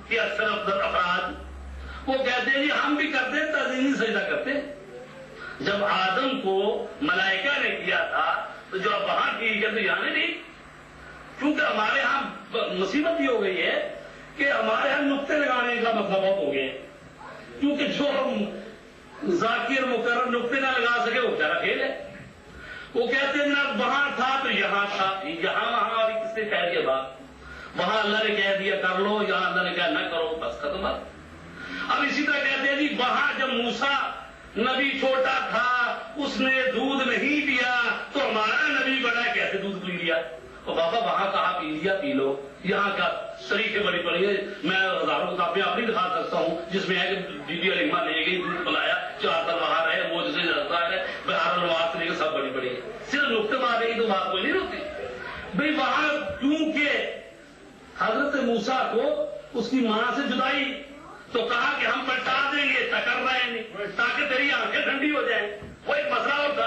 کہ اکثر افراد وہ کہتے ہیں جی ہم بھی کرتے ہیں، تعظیمی سجدہ کرتے ہیں۔ جب آدم کو ملائکہ نے کیا تھا تو جو اب وہاں کی گئی تو یہاں نہیں، کیونکہ ہمارے ہاں مصیبت یہ ہو گئی ہے کہ ہمارے ہاں نقطے لگانے کا مسئلہ بہت ہو گیا، کیونکہ جو ہم ذاکر مقرر نقطے نہ لگا سکے وہ بیچارہ کھیل ہے۔ وہ کہتے ہیں جناب وہاں تھا تو یہاں تھا، یہاں وہاں اور کس نے کہہ دیا بات، وہاں اللہ نے کہہ دیا کر لو، یہاں اللہ نے کہا نہ کرو، بس ختم بات۔ اب اسی طرح کہتے ہیں جی وہاں جب موسیٰ نبی چھوٹا تھا اس نے دودھ نہیں پیا تو ہمارا نبی بڑا کیسے دودھ پی لیا؟ تو بابا وہاں کہا پی لیا پی لو، یہاں کا طریقے بڑی پڑی ہے۔ میں ہزاروں کتابیں اپنی دکھا سکتا ہوں جس میں ہے کہ بی بی علیمہ لے گئی دودھ پلایا، 4 سال وہاں رہے، وہ جسے رہتا ہے بہار نواز سے لے کے سب بڑی پڑی ہے، صرف نقطے مار رہی تو بات کوئی نہیں ہوتی بھائی۔ وہاں کیونکہ حضرت موسیٰ کو اس کی ماں سے جدائی تو کہا کہ ہم پلٹا دیں گے، ٹکر رہے نہیں تاکہ تیری آنکھیں ٹھنڈی ہو جائیں، وہ ایک مسئلہ ہوتا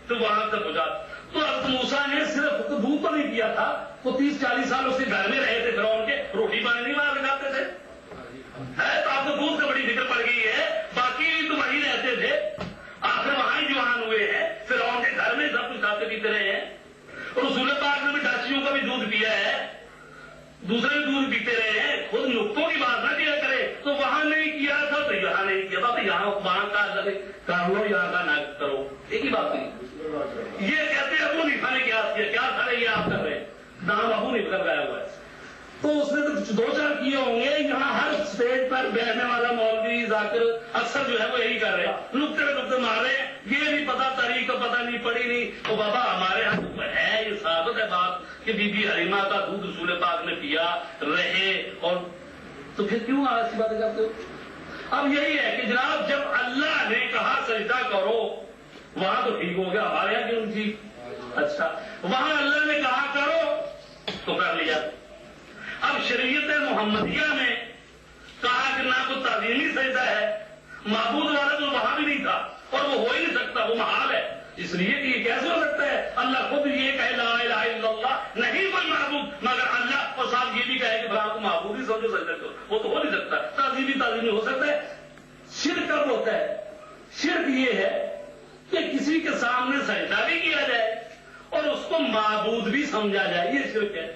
تو وہاں سے بجا۔ تو حضرت موسیٰ نے صرف دودھ تو نہیں پیا تھا، وہ 30-40 سال اس کے گھر میں رہے تھے، فرعون کے روٹی پانی نہیں وہاں لگاتے تھے، ہے تو آپ کو دودھ سے بڑی فکر پڑ گئی ہے، باقی تو وہیں رہتے تھے، آخر وہاں ہی جوان ہوئے ہیں، فرعون کے گھر میں سب کچھ کھاتے پیتے رہے ہیں، اور رسول پاک نے بھی ڈاچیوں کا بھی دودھ پیا ہے، دوسرے دودھ پیتے رہے ہیں، خود نقطوں کی بات نہ کیا کرے تو وہاں نہیں کیا تھا تو یہاں نہیں کیا تھا، تو یہاں وہاں کا لگے کر لو، یہاں کا نہ کرو، ایک ہی بات نہیں۔ یہ کہتے ہیں ابو حنیفہ نے کیا کر رہے آپ کر رہے ہیں، نام ابو حنیفہ کا گایا ہوا ہے، تو اس نے تو 2-4 کیے ہوں گے۔ یہاں ہر اسٹیج پر بیٹھنے والا مولوی ذاکر اکثر جو ہے وہ یہی کر رہے ہیں، نقطے مار رہے ہیں، یہ نہیں پتا تاریخ کا پتہ نہیں پڑی نہیں۔ تو بابا ہمارے یہاں ہے یہ ثابت ہے بات کہ بی بی حلیمہ کا دودھ رسول پاک نے پیا رہے، اور تو پھر کیوں ایسی باتیں کرتے ہو؟ اب یہی ہے کہ جناب جب اللہ نے کہا سجدہ کرو وہاں تو ٹھیک ہو گیا، ہمارے یہاں کیوں جی؟ اچھا وہاں اللہ نے کہا کرو تو کر لیا۔ اب شریعت محمدیہ میں کہا کہ نہ کوئی تعظیمی سجدہ ہے، معبود والا تو وہاں بھی نہیں تھا اور وہ ہو ہی نہیں سکتا، وہ محال ہے، اس لیے کہ یہ کیسے ہو سکتا ہے؟ اللہ خود یہ کہے لا الہ الا اللہ، نہیں کوئی معبود مگر اللہ، اور صاحب یہ بھی کہے کہ بھلا کو معبود ہی سمجھو سجدہ کرو، وہ تو ہو نہیں سکتا۔ تعظیمی ہو سکتا ہے؟ شرک کب ہوتا ہے؟ شرک یہ ہے کہ کسی کے سامنے سجدہ بھی کیا جائے اور اس کو معبود بھی سمجھا جائے، یہ شرک ہے۔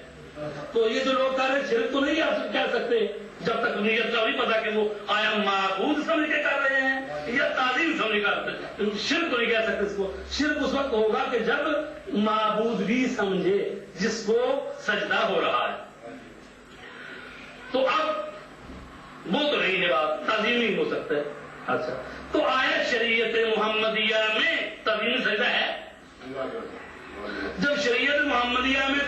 تو یہ جو لوگ کہہ رہے ہیں شرک تو نہیں آپ کہہ سکتے جب تک نیت کا نہیں پتا کہ وہ آیا معبود سمجھ کے کر رہے ہیں یا تعظیم سمجھ کر رہے ہیں، شرک تو نہیں کہہ سکتے اس کو۔ شرک اس وقت ہوگا کہ جب معبود بھی سمجھے جس کو سجدہ ہو رہا ہے، تو اب وہ تو نہیں ہے بات، تعظیم نہیں ہو سکتا ہے۔ اچھا تو آیا شریعت محمدیہ میں تعظیم سجدہ ہے؟ جب شریعت محمدیہ میں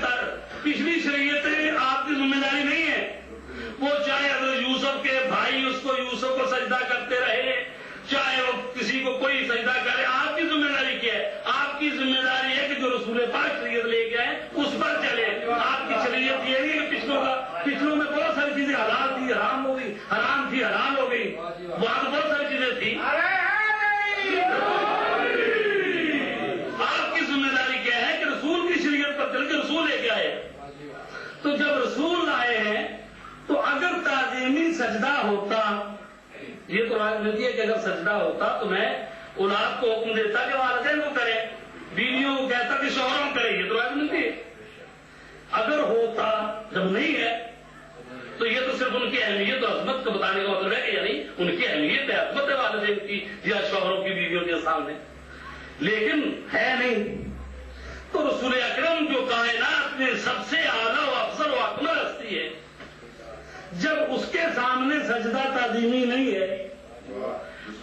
پچھلی شریعتیں آپ کی ذمہ داری نہیں ہے، وہ چاہے حضرت یوسف کے بھائی اس کو یوسف کو سجدہ کرتے رہے، چاہے وہ کسی کو کوئی سجدہ کرے، آپ کی ذمہ داری کیا ہے؟ آپ کی ذمہ داری ہے کہ جو رسول پاک شریعت لے کے آئے اس پر چلے۔ آپ کی شریعت یہ نہیں کہ پچھلوں میں بہت ساری چیزیں حلال تھی حرام ہو گئی، حرام تھی حلال ہو گئی، وہاں تو بہت ساری چیزیں تھیں۔ آپ کی ذمہ داری کیا ہے کہ رسول کی شریعت پر چل کے رسول لے کے آئے۔ تو جب رسول آئے ہیں تو اگر تعظیمی سجدہ ہوتا، یہ تو رائے ملتی ہے کہ اگر سجدہ ہوتا تو میں اولاد کو حکم دیتا کہ والدین کو کرے، بیویوں کو کہتا کہ شوہروں کو کرے، یہ تو رائے ملتی ہے۔ اگر ہوتا، جب نہیں ہے تو یہ تو صرف ان کی اہمیت اور عظمت کو بتانے کا مطلب ہے کہ یعنی ان کی اہمیت ہے، عظمت ہے والدین کی یا شوہروں کی بیویوں کے سامنے، لیکن ہے نہیں۔ تو رسول اکرم جو کائنات میں سب سے اعلیٰ و افضل و اکمل ہستی ہے، جب اس کے سامنے سجدہ تعظیمی نہیں ہے،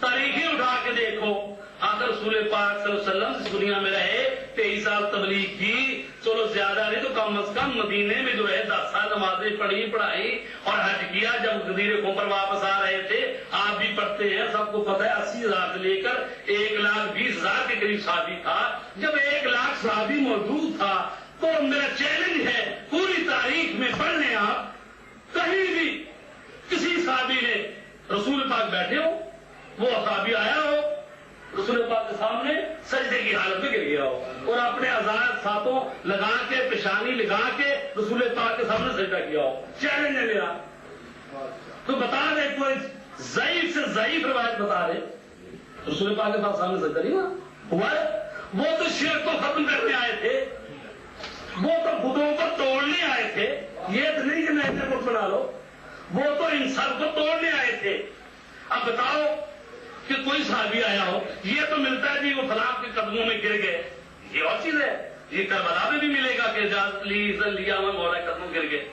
تاریخیں اٹھا کے دیکھو، آخر رسول پاک صلی اللہ علیہ وسلم اس دنیا میں رہے، 23 سال تبلیغ کی، چلو زیادہ نہیں تو کم از کم مدینے میں جو ہے 10 سال نمازیں پڑھائی اور حج کیا۔ جب غدیر قوم پر واپس آ رہے تھے، آپ بھی پڑھتے ہیں، سب کو پتہ ہے 80,000 سے لے کر 1,20,000 کے قریب صحابی تھا۔ جب 1,00,000 صحابی موجود تھا تو میرا چیلنج ہے پوری تاریخ میں پڑھ لیں آپ، کہیں بھی کسی صحابی نے رسول پاک بیٹھے ہو، وہ صحابی آیا ہو رسول پاک کے سامنے سجدے کی حالت میں گر گیا ہو اور اپنے آزاد ساتھوں لگا کے پیشانی لگا کے رسول پاک کے سامنے سجدہ کیا ہو، چیلنج ہے میرا۔ تو ضعیف روایت بتا رہے رسول پاک کے پاس سامنے سجدہ نہیں ہوا ہے. وہ تو شرک کو ختم کرنے آئے تھے, وہ تو بتوں کو توڑنے آئے تھے. یہ تو نہیں کہ نئے بت بنا لو, وہ تو ان سب کو توڑنے آئے تھے. اب بتاؤ کہ کوئی صحابی آیا ہو, یہ تو ملتا ہے جی وہ فلاں کے قدموں میں گر گئے, یہ اور چیز ہے. یہ کربلا میں بھی ملے گا کہ اجازت لیا ہوا مولا قدموں گر گئے.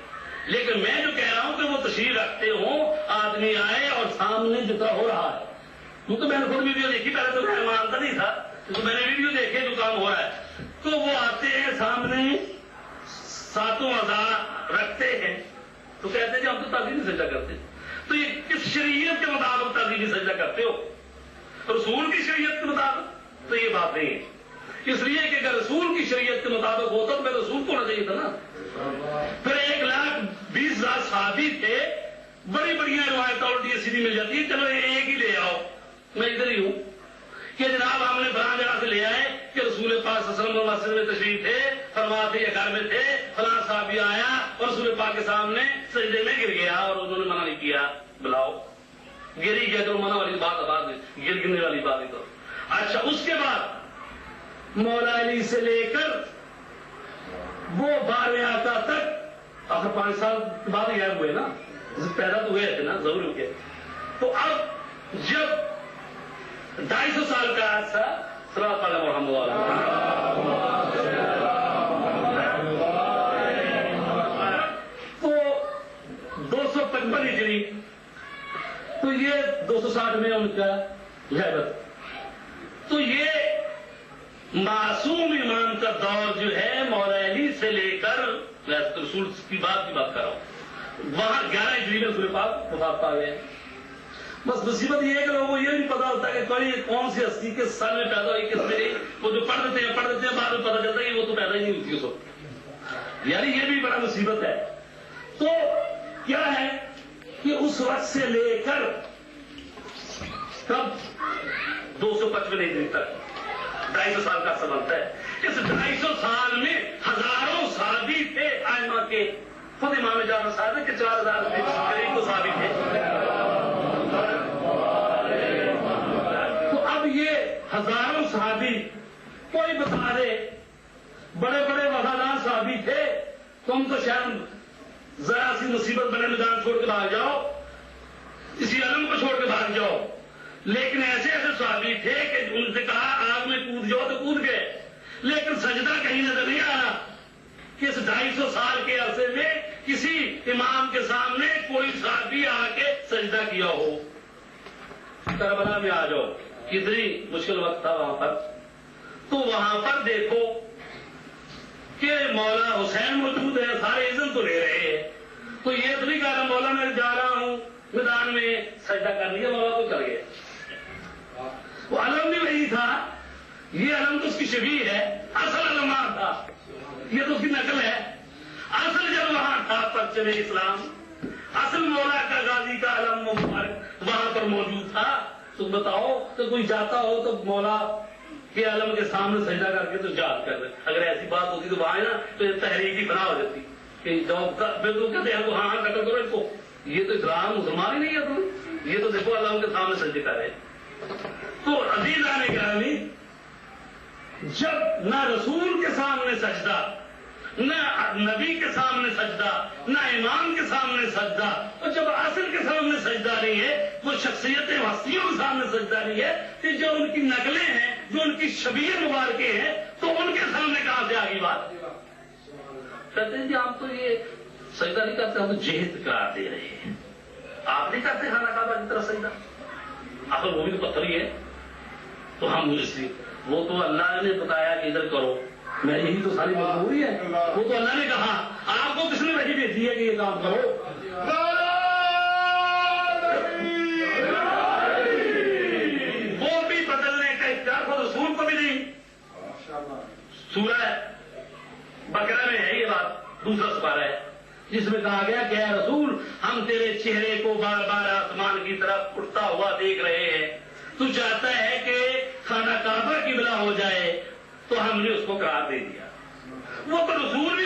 لیکن میں جو کہہ رہا ہوں کہ وہ تشریح رکھتے ہوں, آدمی آئے اور سامنے جتنا ہو رہا ہے, کیونکہ میں نے خود ویڈیو دیکھی, پہلے تو میں مانتا نہیں تھا, تو میں نے ویڈیو دیکھے جو کام ہو رہا ہے, تو وہ آتے ہیں سامنے ساتوں ہزار رکھتے ہیں, تو کہتے ہیں جی ہم تو تعظیمی سجدہ کرتے ہیں. تو یہ کس شریعت کے مطابق تعظیمی سجدہ کرتے ہو؟ رسول کی شریعت کے مطابق تو یہ بات نہیں ہے. اس لیے کہ اگر رسول کی شریعت کے مطابق ہوتا تو میں رسول کو ہونا چاہیے تھا نا. پھر 1,20,000 صحابی تھے, بڑی بڑی روایتیں الٹی سیدھی مل جاتی ہے, چلو ایک ہی لے آؤ. میں ادھر ہی ہوں کہ جناب ہم نے فلاں جگہ سے لے آئے کہ رسول پاک صلی اللہ علیہ وسلم مسجد میں تشریف تھے, فرماتے یہ گھر میں تھے, فلاں صحابی آیا اور رسول پاک کے سامنے سجدے میں گر گیا اور انہوں نے منع نہیں کیا, بلاؤ. گری گیا تو منع والی بات بعد میں, گرنے والی بات ہی تو. اچھا, اس کے بعد مولا علی سے لے کر وہ 12 آقا تک, آخر 5 سال بعد غائب ہوئے نا, پیدا تو ہوئے تھے نا, ضرور ہوئے. تو اب جب 250 سال کا عرصہ صلوات علی محمد تو 255 ہجری, تو یہ 260 میں ان کا غیبت. تو یہ معصوم امام کا دور جو ہے مولا علی سے لے کر رسول کی بات کر رہا ہوں, وہاں 11 ہجری میں رسول پاک وفات پا گئے. بس مصیبت یہ ہے کہ لوگوں کو یہ نہیں پتا ہوتا کہ کون سی ہستی کس سال میں پیدا ہوئی, کس میں. وہ جو پڑھ دیتے ہیں بعد میں پتا چلتا ہے کہ وہ تو پیدا ہی نہیں ہوتی اس وقت. یعنی یہ بھی بڑا مصیبت ہے. تو کیا ہے کہ اس وقت سے لے کر کب 255 ہجری تک 250 سال کا عرصہ بنتا ہے. اس 250 سال میں ہزاروں صحابی تھے ائمہ کے. خود امام جعفر صاحب کے 4000 کے قریب تو صحابی تھے. تو اب یہ ہزاروں صحابی کوئی بتا دے, بڑے بڑے وفادار صحابی تھے, تم تو شاید ذرا سی مصیبت بنے میدان چھوڑ کے بھاگ جاؤ, اسی علم کو چھوڑ کے بھاگ جاؤ. لیکن ایسے ایسے صحابی تھے کہ ان سے کہا آگ میں کود جاؤ تو کود گئے, لیکن سجدہ کہیں نظر نہیں آیا کہ اس 250 سال کے عرصے میں کسی امام کے سامنے کوئی صحابی آ کے سجدہ کیا ہو. کربلا میں آ جاؤ, کتنی مشکل وقت تھا وہاں پر. تو وہاں پر دیکھو کہ مولا حسین موجود ہے, سارے اذن تو لے رہے ہیں. تو یہ تو نہیں کہہ رہا مولا میں جا رہا ہوں میدان میں سجدہ کر لیا, مولا تو چل گئے. وہ علم بھی وہی تھا, یہ علم تو اس کی شبیہ ہے, اصل علم تھا, یہ تو اس کی نقل ہے. اصل جب وہاں تھا پرچم اسلام, اصل مولا کا غازی کا علم مبارک وہاں پر موجود تھا. تو بتاؤ کہ کوئی جاتا ہو تو مولا کے علم کے سامنے سجدہ کر کے تو یاد کر رہے. اگر ایسی بات ہوتی تو وہاں ہے نا تو تحریک کی بنا ہو جاتی کہ جب کہتے ہیں ہاں قتل کرو ان کو. یہ تو اسلام مسلمان ہی نہیں ہے, تم یہ تو دیکھو اللہ کے سامنے سجدے کر رہے. تو عزیزان گرامی, جب نہ رسول کے سامنے سجدہ, نہ نبی کے سامنے سجدہ, نہ امام کے سامنے سجدہ, اور جب اصل کے سامنے سجدہ نہیں ہے, وہ شخصیتیں ہستیوں کے سامنے سجدہ نہیں ہے, کہ جو ان کی نقلیں ہیں, جو ان کی شبیہ مبارکیں ہیں, تو ان کے سامنے کہاں سے آگی بات. کہتے ہیں جی ہم تو یہ سجدہ نہیں کرتے, ہم تو جہد قرار دے رہے ہیں. آپ نہیں کرتے خانہ کعبہ کی طرف سجدہ, آخر وہ بھی تو پتھر ہی ہے. تو ہم اس لیے وہ تو اللہ نے بتایا کہ ادھر کرو, میں یہی تو ساری مجبوری ہے. وہ تو اللہ نے کہا, آپ کو کس نے وہی بھیجی ہے کہ یہ کام کرو. وہ بھی بدلنے کا اختیار خود رسول کو بھی نہیں. سورہ بقرہ میں ہے یہ بات, دوسرا سپارہ ہے, جس میں کہا گیا کہ اے رسول ہم تیرے چہرے کو بار بار آسمان کی طرف اٹھتا ہوا دیکھ رہے ہیں, تو چاہتا ہے کہ خانہ کعبہ کی بلا ہو جائے, تو ہم نے اس کو قرار دے دیا. وہ تو رسول بھی